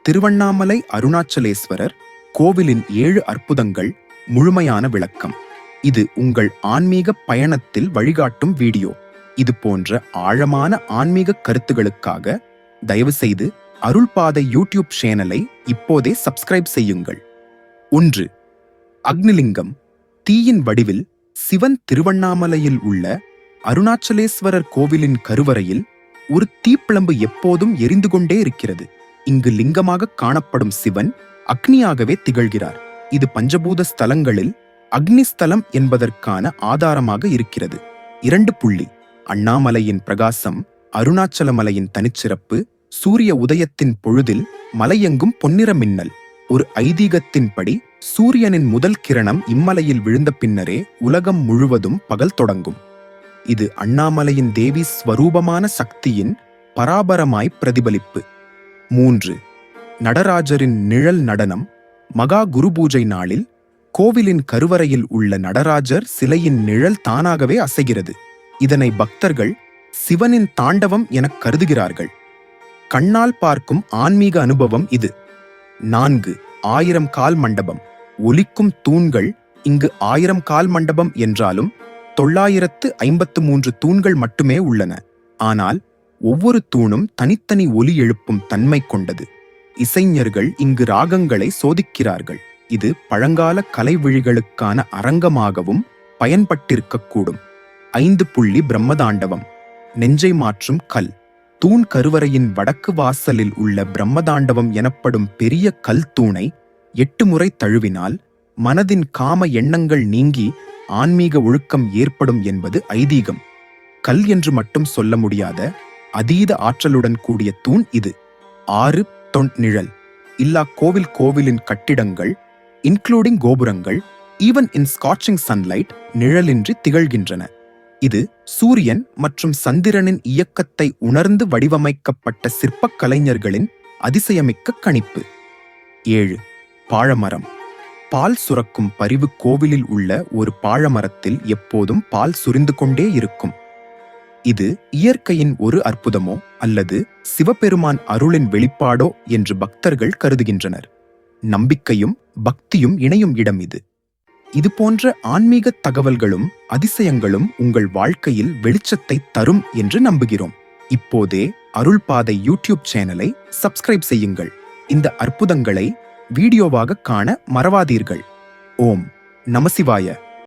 திருவண்ணாமலை அருணாச்சலேஸ்வரர் கோவிலின் 7 அற்புதங்கள் முழுமையான விளக்கம். இது உங்கள் ஆன்மீக பயணத்தில் வழிகாட்டும் வீடியோ. இது போன்ற ஆழமான ஆன்மீக கருத்துகளுக்காக தயவுசெய்து அருள்பாதை யூடியூப் சேனலை இப்போதே சப்ஸ்கிரைப் செய்யுங்கள். 1. அக்னிலிங்கம். தீயின் வடிவில் சிவன் திருவண்ணாமலையில் உள்ள அருணாச்சலேஸ்வரர் கோவிலின் கருவறையில் ஒரு தீப்பிழம்பு எப்போதும் எரிந்து கொண்டே இருக்கிறது. இங்கு லிங்கமாக காணப்படும் சிவன் அக்னியாகவே திகழ்கிறார். இது பஞ்சபூத ஸ்தலங்களில் அக்னிஸ்தலம் என்பதற்கான ஆதாரமாக இருக்கிறது. 2. அண்ணாமலையின் பிரகாசம். அருணாச்சலமலையின் தனிச்சிறப்பு. சூரிய உதயத்தின் பொழுதில் மலையெங்கும் பொன்னிற மின்னல். ஒரு ஐதீகத்தின்படி சூரியனின் முதல் கிரணம் இம்மலையில் விழுந்த பின்னரே உலகம் முழுவதும் பகல் தொடங்கும். இது அண்ணாமலையின் தேவி ஸ்வரூபமான சக்தியின் பராபரமாய் பிரதிபலிப்பு. 3. நடராஜரின் நிழல் நடனம். மகா குரு பூஜை நாளில் கோவிலின் கருவறையில் உள்ள நடராஜர் சிலையின் நிழல் தானாகவே அசைகிறது. இதனை பக்தர்கள் சிவனின் தாண்டவம் எனக் கருதுகிறார்கள். கண்ணால் பார்க்கும் ஆன்மீக அனுபவம் இது. 4. 1000 கால் மண்டபம். ஒலிக்கும் தூண்கள். இங்கு 1000 கால் மண்டபம் என்றாலும் 953 தூண்கள் மட்டுமே உள்ளன. ஆனால் ஒவ்வொரு தூணும் தனித்தனி ஒலி எழுப்பும் தன்மை கொண்டது. இசைஞர்கள் இங்கு ராகங்களை சோதிக்கிறார்கள். இது பழங்கால கலைவிழிகளுக்கான அரங்கமாகவும் பயன்பட்டிருக்கக்கூடும். 5. பிரம்மதாண்டவம். நெஞ்சை மாற்றும் கல். தூண் கருவறையின் வடக்கு வாசலில் உள்ள பிரம்மதாண்டவம் எனப்படும் பெரிய கல் தூணை 8 முறை தழுவினால் மனதின் காம எண்ணங்கள் நீங்கி ஆன்மீக ஒழுக்கம் ஏற்படும் என்பது ஐதீகம். கல் என்று மட்டும் சொல்ல முடியாத அதீத ஆற்றலுடன் கூடிய தூண் இது. 6. நிழல் இல்லா கோவிலின் கட்டிடங்கள் இன்க்ளூடிங் கோபுரங்கள் ஈவன் இன் ஸ்காட்சிங் சன்லைட் நிழலின்றி திகழ்கின்றன. இது சூரியன் மற்றும் சந்திரனின் இயக்கத்தை உணர்ந்து வடிவமைக்கப்பட்ட சிற்பக் கலைஞர்களின் அதிசயமிக்க கணிப்பு. 7. பாழமரம். பால் சுரக்கும் பரிவு. கோவிலில் உள்ள ஒரு பாழமரத்தில் எப்போதும் பால் சுரிந்து கொண்டே இருக்கும். இது இயற்கையின் ஒரு அற்புதமோ அல்லது சிவபெருமான் அருளின் வெளிப்பாடோ என்று பக்தர்கள் கருதுகின்றனர். நம்பிக்கையும் பக்தியும் இணையும் இடம் இது. இது போன்ற ஆன்மீக தகவல்களும் அதிசயங்களும் உங்கள் வாழ்க்கையில் வெளிச்சத்தை தரும் என்று நம்புகிறோம். இப்போதே அருள்பாதை யூடியூப் சேனலை சப்ஸ்கிரைப் செய்யுங்கள். இந்த அற்புதங்களை வீடியோவாக காண மறவாதீர்கள். ஓம் நமசிவாய.